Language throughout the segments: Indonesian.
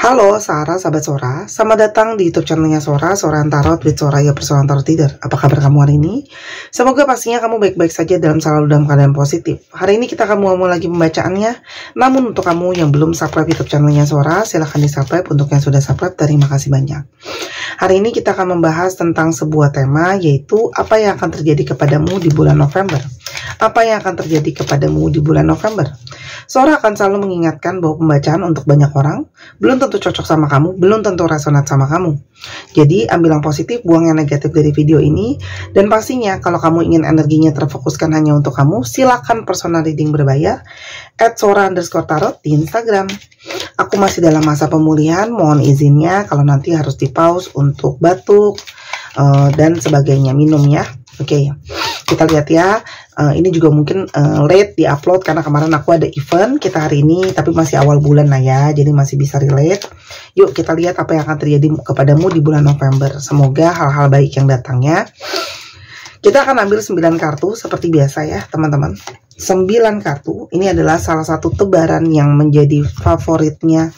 Halo Sarah, sahabat Sora. Selamat datang di YouTube channelnya Sora, Sora Tarot with Soraya Persoalan Tarot Reader. Apa kabar kamu hari ini? Semoga pastinya kamu baik-baik saja selalu dalam keadaan positif. Hari ini kita akan mulai lagi pembacaannya. Namun untuk kamu yang belum subscribe YouTube channelnya Sora, silahkan di-subscribe. Untuk yang sudah subscribe, terima kasih banyak. Hari ini kita akan membahas tentang sebuah tema, yaitu apa yang akan terjadi kepadamu di bulan November. Apa yang akan terjadi kepadamu di bulan November? Sora akan selalu mengingatkan bahwa pembacaan untuk banyak orang belum tentu cocok sama kamu, belum tentu resonat sama kamu. Jadi ambil yang positif, buang yang negatif dari video ini. Dan pastinya kalau kamu ingin energinya terfokuskan hanya untuk kamu, silakan personal reading berbayar @sora_tarot di Instagram. Aku masih dalam masa pemulihan, mohon izinnya kalau nanti harus di pause untuk batuk dan sebagainya, minum ya. Oke, kita lihat ya. Ini juga mungkin late di upload karena kemarin aku ada event kita hari ini, tapi masih awal bulan lah ya, jadi masih bisa relate. Yuk kita lihat apa yang akan terjadi kepadamu di bulan November. Semoga hal-hal baik yang datangnya. Kita akan ambil 9 kartu seperti biasa ya teman-teman. 9 kartu ini adalah salah satu tebaran yang menjadi favoritnya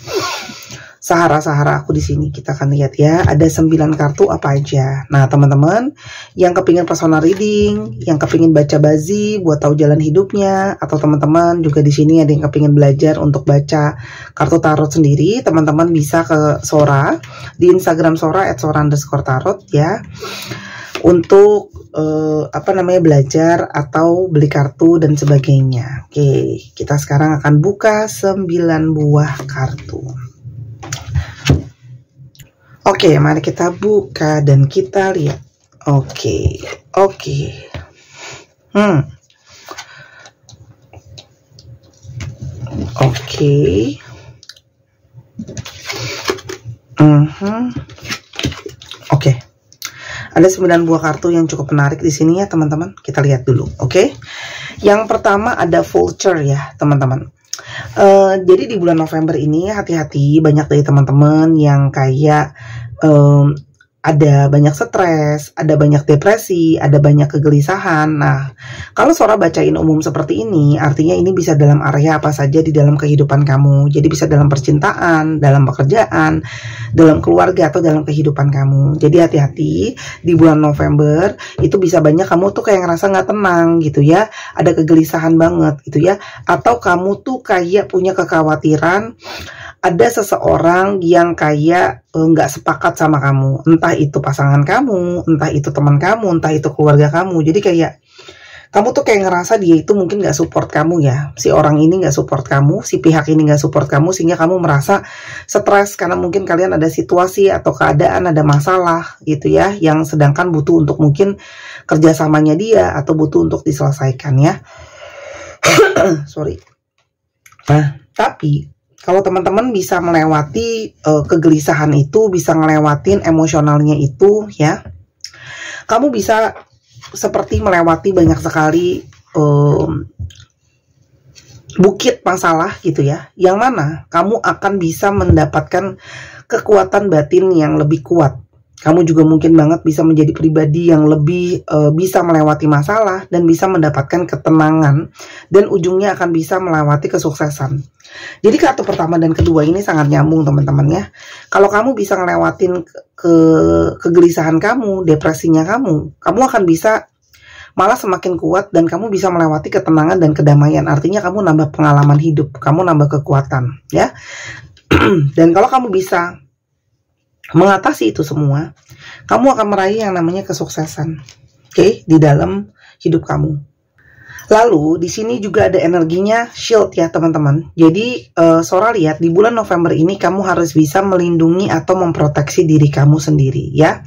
Sahara aku di sini. Kita akan lihat ya, ada 9 kartu apa aja. Nah teman-teman yang kepingin personal reading, yang kepingin baca bazi buat tahu jalan hidupnya, atau teman-teman juga di sini ada yang kepingin belajar untuk baca kartu tarot sendiri, teman-teman bisa ke Sora di Instagram Sora @sora_tarot ya, untuk belajar atau beli kartu dan sebagainya. Oke, kita sekarang akan buka 9 buah kartu. Oke, mari kita buka dan kita lihat. Oke. Oke. Ada 9 buah kartu yang cukup menarik di sini ya, teman-teman. Kita lihat dulu, oke? Yang pertama ada vulture ya, teman-teman. Jadi di bulan November ini hati-hati, banyak dari teman-teman yang kayak ada banyak stres, ada banyak depresi, ada banyak kegelisahan. Nah, kalau Sora bacain umum seperti ini, artinya ini bisa dalam area apa saja di dalam kehidupan kamu. Jadi bisa dalam percintaan, dalam pekerjaan, dalam keluarga, atau dalam kehidupan kamu. Jadi hati-hati di bulan November, itu bisa banyak kamu tuh kayak ngerasa nggak tenang gitu ya. Ada kegelisahan banget gitu ya. Atau kamu tuh kayak punya kekhawatiran ada seseorang yang kayak nggak sepakat sama kamu, entah itu pasangan kamu, entah itu teman kamu, entah itu keluarga kamu. Jadi kayak kamu tuh kayak ngerasa dia itu mungkin nggak support kamu ya, si orang ini nggak support kamu, si pihak ini nggak support kamu, sehingga kamu merasa stres karena mungkin kalian ada situasi atau keadaan, ada masalah gitu ya, yang sedangkan butuh untuk mungkin kerjasamanya dia atau butuh untuk diselesaikan ya. Sorry. Nah, tapi kalau teman-teman bisa melewati kegelisahan itu, bisa ngelewatin emosionalnya itu ya, kamu bisa seperti melewati banyak sekali bukit masalah gitu ya, yang mana kamu akan bisa mendapatkan kekuatan batin yang lebih kuat. Kamu juga mungkin banget bisa menjadi pribadi yang lebih bisa melewati masalah dan bisa mendapatkan ketenangan, dan ujungnya akan bisa melewati kesuksesan. Jadi kartu pertama dan kedua ini sangat nyambung teman-teman ya. Kalau kamu bisa ngelewatin kegelisahan kamu, depresinya kamu akan bisa malah semakin kuat, dan kamu bisa melewati ketenangan dan kedamaian. Artinya kamu nambah pengalaman hidup, kamu nambah kekuatan ya. Dan kalau kamu bisa mengatasi itu semua, kamu akan meraih yang namanya kesuksesan, oke, di dalam hidup kamu. Lalu di sini juga ada energinya shield ya teman-teman. Jadi Sora lihat di bulan November ini kamu harus bisa melindungi atau memproteksi diri kamu sendiri ya.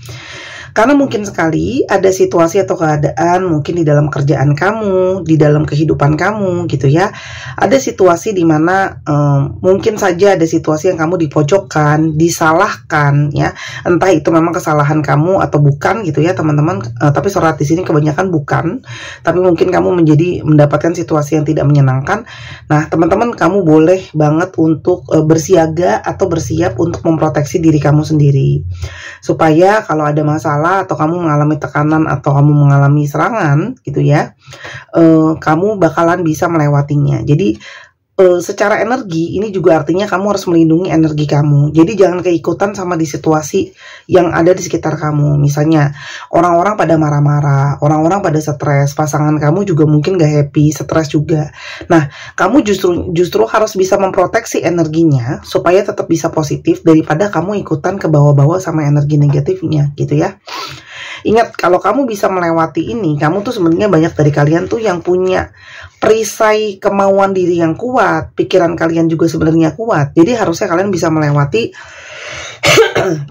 Karena mungkin sekali ada situasi atau keadaan mungkin di dalam kerjaan kamu, di dalam kehidupan kamu gitu ya. Ada situasi di mana mungkin saja ada situasi yang kamu dipojokkan, disalahkan ya. Entah itu memang kesalahan kamu atau bukan gitu ya teman-teman. Tapi Sora di sini kebanyakan bukan. Tapi mungkin kamu mendapatkan situasi yang tidak menyenangkan. Nah teman-teman, kamu boleh banget untuk bersiaga atau bersiap untuk memproteksi diri kamu sendiri. Supaya kalau ada masalah atau kamu mengalami tekanan atau kamu mengalami serangan gitu ya, kamu bakalan bisa melewatinya. Jadi secara energi ini juga artinya kamu harus melindungi energi kamu. Jadi jangan keikutan sama di situasi yang ada di sekitar kamu. Misalnya orang-orang pada marah-marah, orang-orang pada stres, pasangan kamu juga mungkin gak happy, stres juga. Nah, kamu justru harus bisa memproteksi energinya supaya tetap bisa positif daripada kamu ikutan ke bawah-bawah sama energi negatifnya gitu ya. Ingat, kalau kamu bisa melewati ini, kamu tuh sebenarnya banyak dari kalian tuh yang punya perisai kemauan diri yang kuat, pikiran kalian juga sebenarnya kuat. Jadi harusnya kalian bisa melewati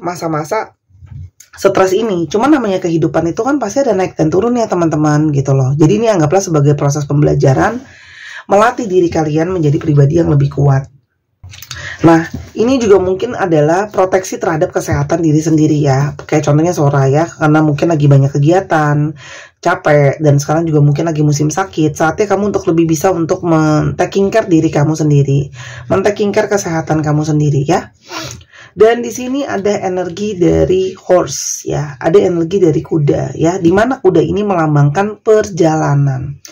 masa-masa stres ini. Cuman namanya kehidupan itu kan pasti ada naik dan turun ya teman-teman gitu loh. Jadi ini anggaplah sebagai proses pembelajaran melatih diri kalian menjadi pribadi yang lebih kuat. Nah, ini juga mungkin adalah proteksi terhadap kesehatan diri sendiri ya. Kayak contohnya Sora ya, karena mungkin lagi banyak kegiatan, capek, dan sekarang juga mungkin lagi musim sakit. Saatnya kamu untuk lebih bisa untuk men-taking care diri kamu sendiri, men-taking care kesehatan kamu sendiri ya. Dan di sini ada energi dari horse ya, ada energi dari kuda ya, dimana kuda ini melambangkan perjalanan.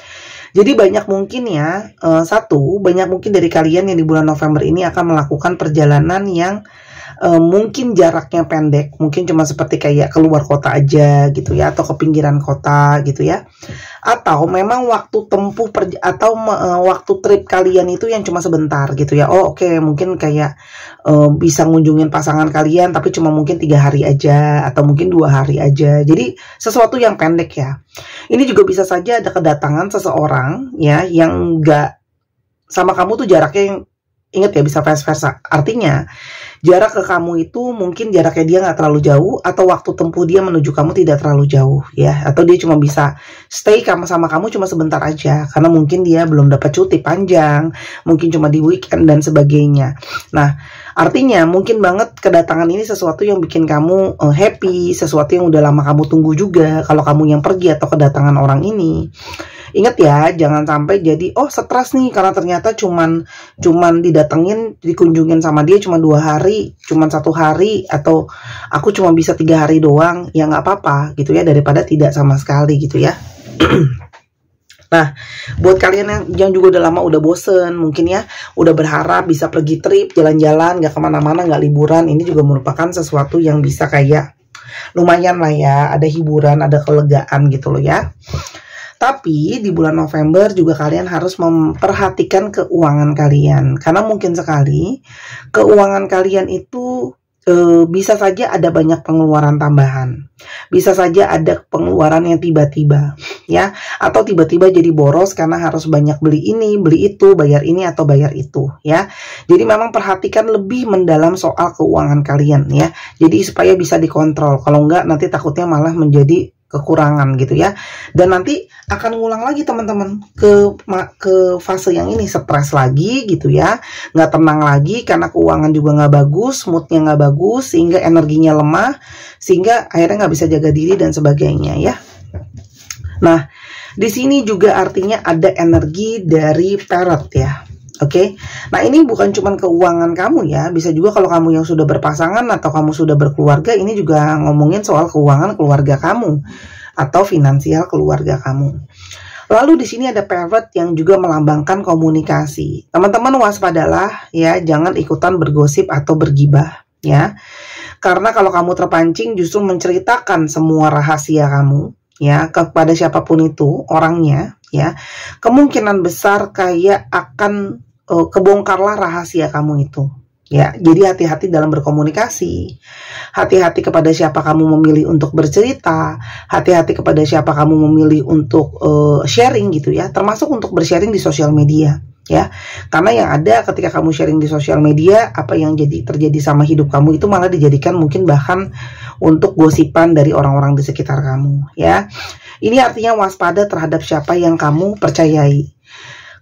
Jadi banyak mungkin ya, banyak mungkin dari kalian yang di bulan November ini akan melakukan perjalanan yang mungkin jaraknya pendek, mungkin cuma seperti kayak keluar kota aja gitu ya, atau ke pinggiran kota gitu ya. Atau memang waktu tempuh waktu trip kalian itu yang cuma sebentar gitu ya. Oh oke, mungkin kayak bisa ngunjungin pasangan kalian tapi cuma mungkin 3 hari aja atau mungkin 2 hari aja. Jadi sesuatu yang pendek ya. Ini juga bisa saja ada kedatangan seseorang ya yang enggak sama kamu tuh jaraknya yang, ingat ya, bisa vice versa. Artinya jarak ke kamu itu mungkin jaraknya dia nggak terlalu jauh, atau waktu tempuh dia menuju kamu tidak terlalu jauh ya, atau dia cuma bisa stay sama kamu cuma sebentar aja karena mungkin dia belum dapat cuti panjang, mungkin cuma di weekend dan sebagainya. Nah, artinya mungkin banget kedatangan ini sesuatu yang bikin kamu happy, sesuatu yang udah lama kamu tunggu juga kalau kamu yang pergi atau kedatangan orang ini. Ingat ya, jangan sampai jadi stres nih karena ternyata cuman didatengin, dikunjungin sama dia cuma 2 hari, cuma 1 hari, atau aku cuma bisa 3 hari doang. Ya nggak apa-apa gitu ya, daripada tidak sama sekali gitu ya. Nah, buat kalian yang juga udah lama udah bosen mungkin ya, udah berharap bisa pergi trip, jalan-jalan, nggak kemana-mana, nggak liburan, ini juga merupakan sesuatu yang bisa kayak lumayan lah ya, ada hiburan, ada kelegaan gitu loh ya. Tapi di bulan November juga kalian harus memperhatikan keuangan kalian. Karena mungkin sekali keuangan kalian itu bisa saja ada banyak pengeluaran tambahan. Bisa saja ada pengeluaran yang tiba-tiba ya. Atau tiba-tiba jadi boros karena harus banyak beli ini, beli itu, bayar ini atau bayar itu ya. Jadi memang perhatikan lebih mendalam soal keuangan kalian ya. Jadi supaya bisa dikontrol. Kalau enggak nanti takutnya malah menjadi kekurangan gitu ya, dan nanti akan ngulang lagi teman-teman ke fase yang ini, stres lagi gitu ya, nggak tenang lagi karena keuangan juga nggak bagus, moodnya nggak bagus, sehingga energinya lemah, sehingga akhirnya nggak bisa jaga diri dan sebagainya ya. Nah, di sini juga artinya ada energi dari parrot ya. Oke, nah ini bukan cuma keuangan kamu ya, bisa juga kalau kamu yang sudah berpasangan atau kamu sudah berkeluarga, ini juga ngomongin soal keuangan keluarga kamu atau finansial keluarga kamu. Lalu di sini ada parrot yang juga melambangkan komunikasi. Teman-teman waspadalah ya, jangan ikutan bergosip atau bergibah ya, karena kalau kamu terpancing justru menceritakan semua rahasia kamu ya kepada siapapun itu orangnya ya, kemungkinan besar kayak akan kebongkarlah rahasia kamu itu ya. Jadi hati-hati dalam berkomunikasi, hati-hati kepada siapa kamu memilih untuk bercerita, hati-hati kepada siapa kamu memilih untuk sharing gitu ya, termasuk untuk bersharing di sosial media ya. Karena yang ada ketika kamu sharing di sosial media, apa yang terjadi sama hidup kamu itu malah dijadikan mungkin bahkan untuk gosipan dari orang-orang di sekitar kamu ya. Ini artinya waspada terhadap siapa yang kamu percayai.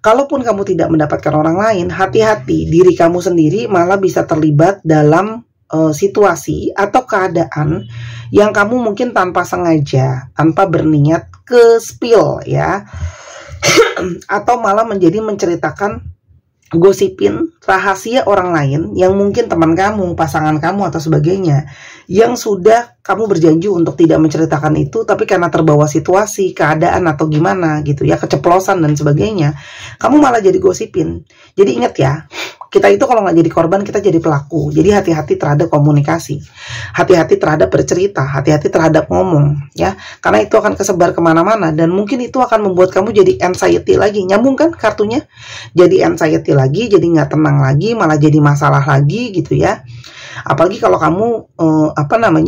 Kalaupun kamu tidak mendapatkan orang lain, hati-hati, diri kamu sendiri malah bisa terlibat dalam situasi atau keadaan yang kamu mungkin tanpa sengaja, tanpa berniat ke spill ya, atau malah menceritakan, gosipin rahasia orang lain yang mungkin teman kamu, pasangan kamu atau sebagainya, yang sudah kamu berjanji untuk tidak menceritakan itu, tapi karena terbawa situasi, keadaan atau gimana gitu ya, keceplosan dan sebagainya, kamu malah jadi gosipin. Jadi ingat ya, kita itu kalau nggak jadi korban, kita jadi pelaku. Jadi hati-hati terhadap komunikasi, hati-hati terhadap bercerita, hati-hati terhadap ngomong ya, karena itu akan kesebar kemana-mana dan mungkin itu akan membuat kamu jadi anxiety lagi. Nyambung kan kartunya? Jadi anxiety lagi, jadi nggak tenang lagi, malah jadi masalah lagi gitu ya. Apalagi kalau kamu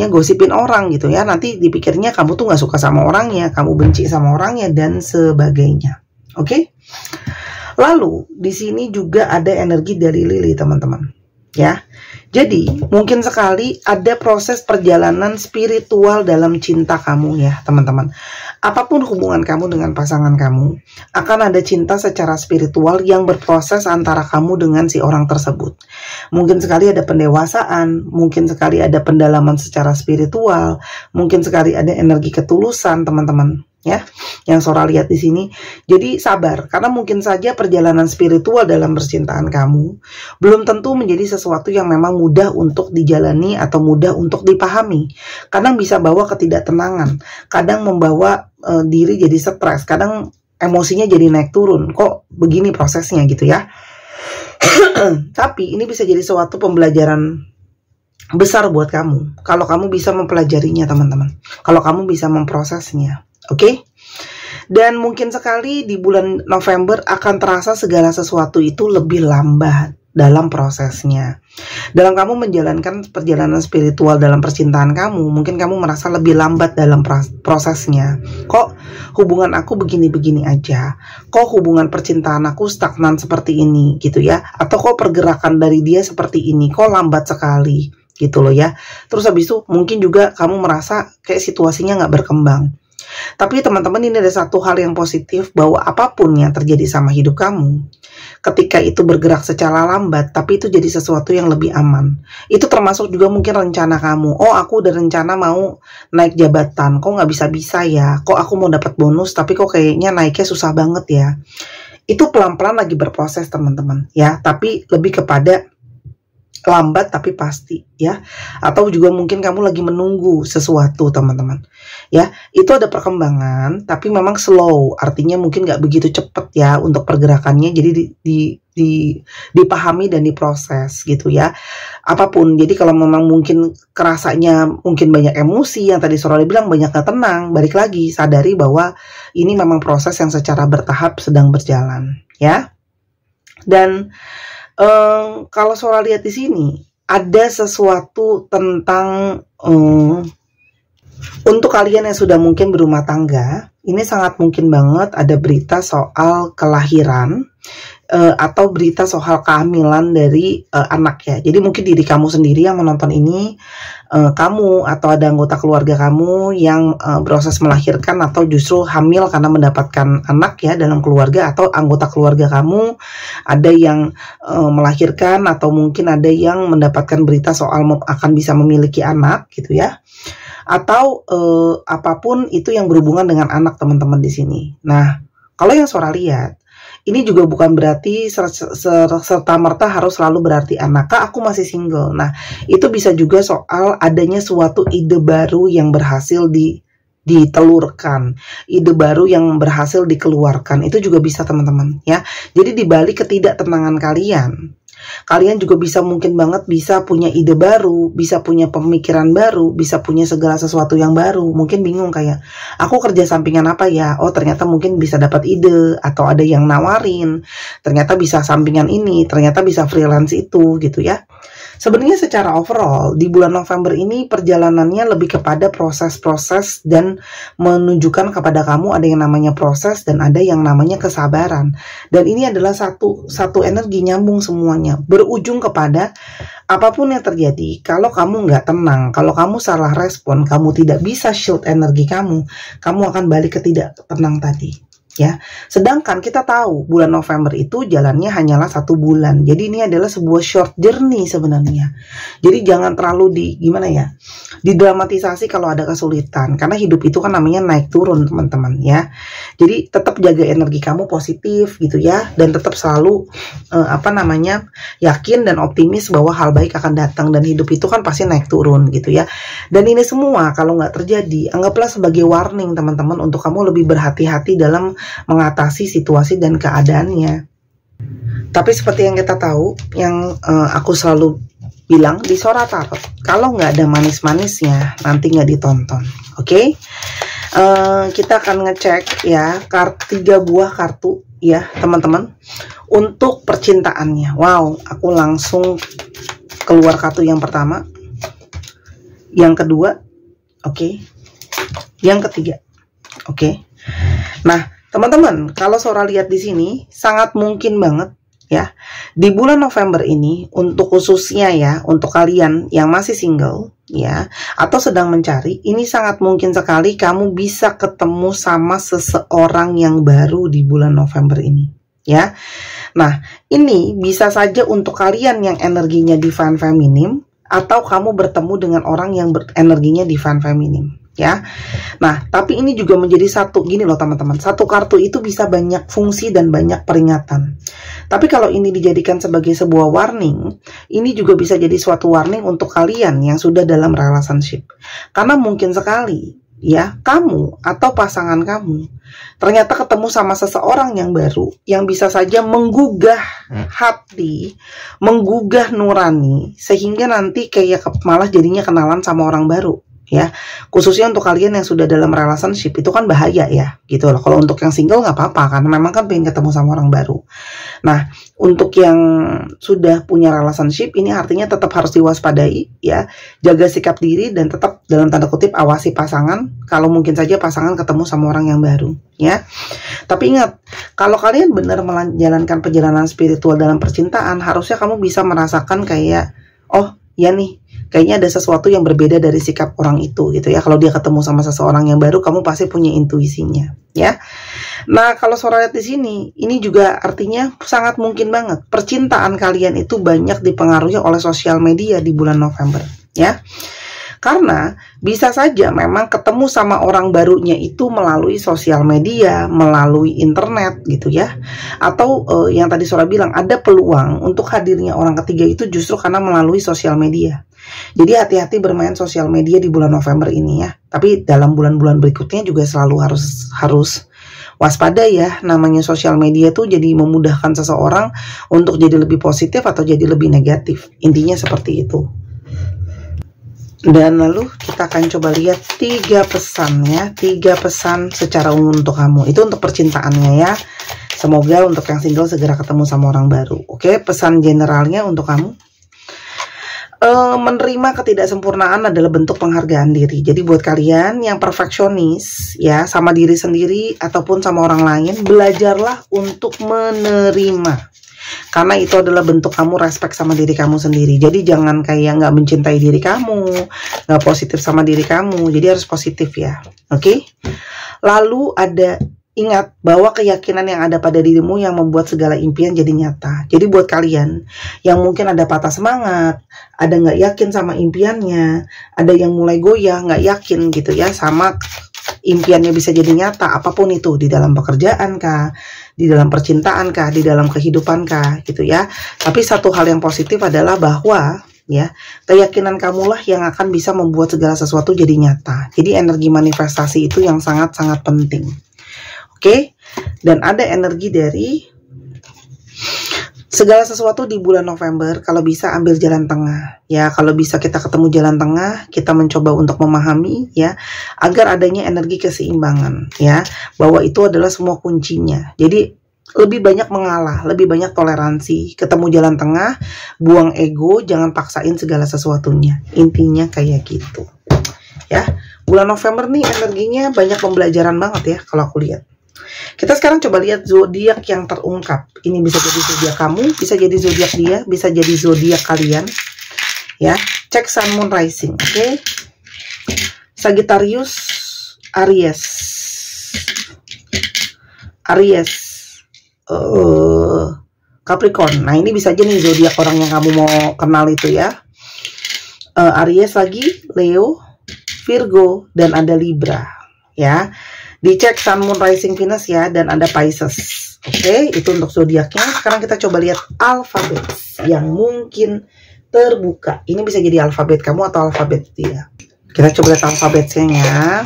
gosipin orang gitu ya, nanti dipikirnya kamu tuh nggak suka sama orangnya, kamu benci sama orangnya dan sebagainya. Oke? Lalu di sini juga ada energi dari Lili, teman-teman. Ya. Jadi, mungkin sekali ada proses perjalanan spiritual dalam cinta kamu ya, teman-teman. Apapun hubungan kamu dengan pasangan kamu, akan ada cinta secara spiritual yang berproses antara kamu dengan si orang tersebut. Mungkin sekali ada pendewasaan, mungkin sekali ada pendalaman secara spiritual, mungkin sekali ada energi ketulusan, teman-teman. Ya, yang Sora lihat di sini. Jadi sabar, karena mungkin saja perjalanan spiritual dalam percintaan kamu belum tentu menjadi sesuatu yang memang mudah untuk dijalani atau mudah untuk dipahami. Kadang bisa bawa ketidaktenangan, kadang membawa diri jadi stres, kadang emosinya jadi naik turun. Kok begini prosesnya gitu ya. Tapi ini bisa jadi suatu pembelajaran besar buat kamu kalau kamu bisa mempelajarinya, teman-teman. Kalau kamu bisa memprosesnya. Oke? Dan mungkin sekali di bulan November akan terasa segala sesuatu itu lebih lambat dalam prosesnya. Dalam kamu menjalankan perjalanan spiritual dalam percintaan kamu, mungkin kamu merasa lebih lambat dalam prosesnya. Kok hubungan aku begini-begini aja? Kok hubungan percintaan aku stagnan seperti ini gitu ya? Atau kok pergerakan dari dia seperti ini? Kok lambat sekali? Gitu loh ya. Terus habis itu mungkin juga kamu merasa kayak situasinya nggak berkembang. Tapi teman-teman, ini ada satu hal yang positif, bahwa apapun yang terjadi sama hidup kamu, ketika itu bergerak secara lambat, tapi itu jadi sesuatu yang lebih aman. Itu termasuk juga mungkin rencana kamu. Oh, aku udah rencana mau naik jabatan, kok nggak bisa-bisa ya? Kok aku mau dapat bonus, tapi kok kayaknya naiknya susah banget ya? Itu pelan-pelan lagi berproses, teman-teman ya. Tapi lebih kepada lambat tapi pasti ya, atau juga mungkin kamu lagi menunggu sesuatu, teman-teman ya. Itu ada perkembangan tapi memang slow, artinya mungkin nggak begitu cepet ya untuk pergerakannya. Jadi dipahami dan diproses gitu ya, apapun. Jadi kalau memang mungkin kerasanya mungkin banyak emosi, yang tadi Sorali bilang banyak gak tenang, balik lagi sadari bahwa ini memang proses yang secara bertahap sedang berjalan ya. Dan kalau Sora lihat di sini ada sesuatu tentang untuk kalian yang sudah mungkin berumah tangga, ini sangat mungkin banget ada berita soal kelahiran atau berita soal kehamilan dari anak ya. Jadi mungkin diri kamu sendiri yang menonton ini, kamu atau ada anggota keluarga kamu yang proses melahirkan atau justru hamil karena mendapatkan anak ya dalam keluarga, atau anggota keluarga kamu ada yang melahirkan, atau mungkin ada yang mendapatkan berita soal akan bisa memiliki anak gitu ya, atau apapun itu yang berhubungan dengan anak, teman-teman di sini. Nah, kalau yang Sora lihat, ini juga bukan berarti serta-merta harus selalu berarti anak. Kak, aku masih single. Nah, itu bisa juga soal adanya suatu ide baru yang berhasil ditelurkan, ide baru yang berhasil dikeluarkan. Itu juga bisa, teman-teman ya. Jadi di balik ketidaktenangan kalian juga bisa mungkin banget bisa punya ide baru, bisa punya pemikiran baru, bisa punya segala sesuatu yang baru. Mungkin bingung kayak, aku kerja sampingan apa ya? Oh, ternyata mungkin bisa dapat ide, atau ada yang nawarin, ternyata bisa sampingan ini, ternyata bisa freelance itu gitu ya. Sebenarnya secara overall di bulan November ini perjalanannya lebih kepada proses-proses dan menunjukkan kepada kamu ada yang namanya proses dan ada yang namanya kesabaran. Dan ini adalah satu energi nyambung semuanya, berujung kepada apapun yang terjadi. Kalau kamu nggak tenang, kalau kamu salah respon, kamu tidak bisa shield energi kamu akan balik ke tidak tenang tadi. ya. Sedangkan kita tahu bulan November itu jalannya hanyalah 1 bulan. Jadi ini adalah sebuah short journey sebenarnya. Jadi jangan terlalu didramatisasi kalau ada kesulitan, karena hidup itu kan namanya naik turun teman-teman ya. Jadi tetap jaga energi kamu positif gitu ya, dan tetap selalu yakin dan optimis bahwa hal baik akan datang, dan hidup itu kan pasti naik turun gitu ya. Dan ini semua kalau nggak terjadi, anggaplah sebagai warning teman-teman untuk kamu lebih berhati-hati dalam mengatasi situasi dan keadaannya. Tapi seperti yang kita tahu, yang aku selalu bilang di Sora Tarot, kalau nggak ada manis-manisnya nanti nggak ditonton. Oke? Kita akan ngecek ya 3 buah kartu ya teman-teman untuk percintaannya. Wow, aku langsung keluar kartu yang pertama, yang kedua, oke, yang ketiga, oke. Nah teman-teman, kalau Sora lihat di sini sangat mungkin banget ya di bulan November ini, untuk khususnya ya untuk kalian yang masih single ya atau sedang mencari, ini sangat mungkin sekali kamu bisa ketemu sama seseorang yang baru di bulan November ini ya. Nah ini bisa saja untuk kalian yang energinya divine feminim, atau kamu bertemu dengan orang yang energinya divine feminim ya. Nah tapi ini juga menjadi satu, gini loh teman-teman, satu kartu itu bisa banyak fungsi dan banyak peringatan. Tapi kalau ini dijadikan sebagai sebuah warning, ini juga bisa jadi suatu warning untuk kalian yang sudah dalam relationship. Karena mungkin sekali ya kamu atau pasangan kamu ternyata ketemu sama seseorang yang baru, yang bisa saja menggugah hati, menggugah nurani, sehingga nanti kayak malah jadinya kenalan sama orang baru ya. Khususnya untuk kalian yang sudah dalam relationship, itu kan bahaya ya gitu loh. Kalau untuk yang single nggak apa-apa, karena memang kan pengen ketemu sama orang baru. Nah untuk yang sudah punya relationship, ini artinya tetap harus diwaspadai ya, jaga sikap diri, dan tetap dalam tanda kutip awasi pasangan kalau mungkin saja pasangan ketemu sama orang yang baru ya. Tapi ingat, kalau kalian benar menjalankan perjalanan spiritual dalam percintaan, harusnya kamu bisa merasakan kayak, oh ya nih, kayaknya ada sesuatu yang berbeda dari sikap orang itu gitu ya. Kalau dia ketemu sama seseorang yang baru, kamu pasti punya intuisinya ya. Nah kalau Sora lihat di sini, ini juga artinya sangat mungkin banget percintaan kalian itu banyak dipengaruhi oleh sosial media di bulan November ya. Karena bisa saja memang ketemu sama orang barunya itu melalui sosial media, melalui internet gitu ya. Atau yang tadi Sora bilang, ada peluang untuk hadirnya orang ketiga itu justru karena melalui sosial media. Jadi hati-hati bermain sosial media di bulan November ini ya. Tapi dalam bulan-bulan berikutnya juga selalu harus waspada ya. Namanya sosial media tuh jadi memudahkan seseorang untuk jadi lebih positif atau jadi lebih negatif. Intinya seperti itu. Dan lalu kita akan coba lihat 3 pesan ya, 3 pesan secara umum untuk kamu. Itu untuk percintaannya ya. Semoga untuk yang single segera ketemu sama orang baru. Oke, pesan generalnya untuk kamu. Menerima ketidaksempurnaan adalah bentuk penghargaan diri. Jadi buat kalian yang perfeksionis ya, sama diri sendiri ataupun sama orang lain, belajarlah untuk menerima. Karena itu adalah bentuk kamu respect sama diri kamu sendiri. Jadi jangan kayak nggak mencintai diri kamu, nggak positif sama diri kamu. Jadi harus positif ya, oke? Lalu ingat bahwa keyakinan yang ada pada dirimu yang membuat segala impian jadi nyata. Jadi buat kalian yang mungkin ada patah semangat, ada nggak yakin sama impiannya, ada yang mulai goyah, nggak yakin gitu ya sama impiannya bisa jadi nyata, apapun itu, di dalam pekerjaan kah, di dalam percintaan kah, di dalam kehidupan kah gitu ya. Tapi satu hal yang positif adalah bahwa ya, keyakinan kamulah yang akan bisa membuat segala sesuatu jadi nyata. Jadi energi manifestasi itu yang sangat-sangat penting. Oke? Dan ada energi dari segala sesuatu di bulan November, kalau bisa ambil jalan tengah ya. Kalau bisa kita ketemu jalan tengah, kita mencoba untuk memahami ya, agar adanya energi keseimbangan ya, bahwa itu adalah semua kuncinya. Jadi lebih banyak mengalah, lebih banyak toleransi, ketemu jalan tengah, buang ego, jangan paksain segala sesuatunya. Intinya kayak gitu ya. Bulan November nih energinya banyak pembelajaran banget ya kalau aku lihat. Kita sekarang coba lihat zodiak yang terungkap. Ini bisa jadi zodiak kamu, bisa jadi zodiak dia, bisa jadi zodiak kalian. Ya, cek Sun Moon Rising, oke? Sagittarius, Aries, Aries, Capricorn. Nah ini bisa aja nih zodiak orang yang kamu mau kenal itu ya. Aries lagi, Leo, Virgo, dan ada Libra ya. Dicek Sun, Moon, Rising, Venus ya, dan ada Pisces. Oke, itu untuk zodiaknya. Sekarang kita coba lihat alfabet yang mungkin terbuka. Ini bisa jadi alfabet kamu atau alfabet dia. Kita coba lihat alfabetnya ya.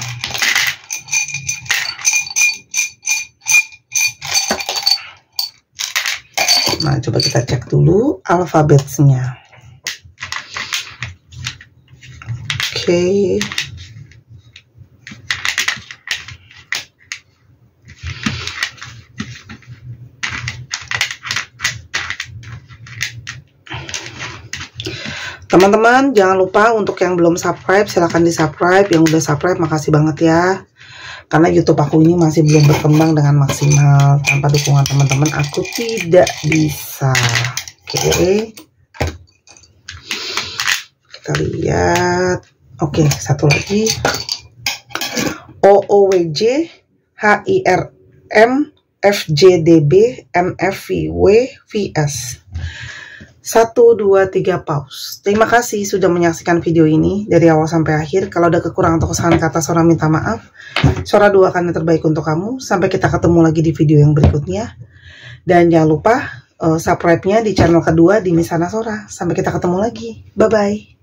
Nah, coba kita cek dulu alfabetnya. Oke. Teman-teman, jangan lupa untuk yang belum subscribe, silahkan di subscribe. Yang udah subscribe, makasih banget ya. Karena YouTube aku ini masih belum berkembang dengan maksimal. Tanpa dukungan teman-teman, aku tidak bisa. Oke. Kita lihat. Oke, satu lagi. OOWJ, HIRM, FJDB, MFVWVS. 1, 2, 3 pause. Terima kasih sudah menyaksikan video ini dari awal sampai akhir. Kalau ada kekurangan atau kesalahan kata, Sora minta maaf. Sora doakan yang terbaik untuk kamu. Sampai kita ketemu lagi di video yang berikutnya. Dan jangan lupa subscribe-nya di channel kedua di Misana Sora. Sampai kita ketemu lagi. Bye-bye.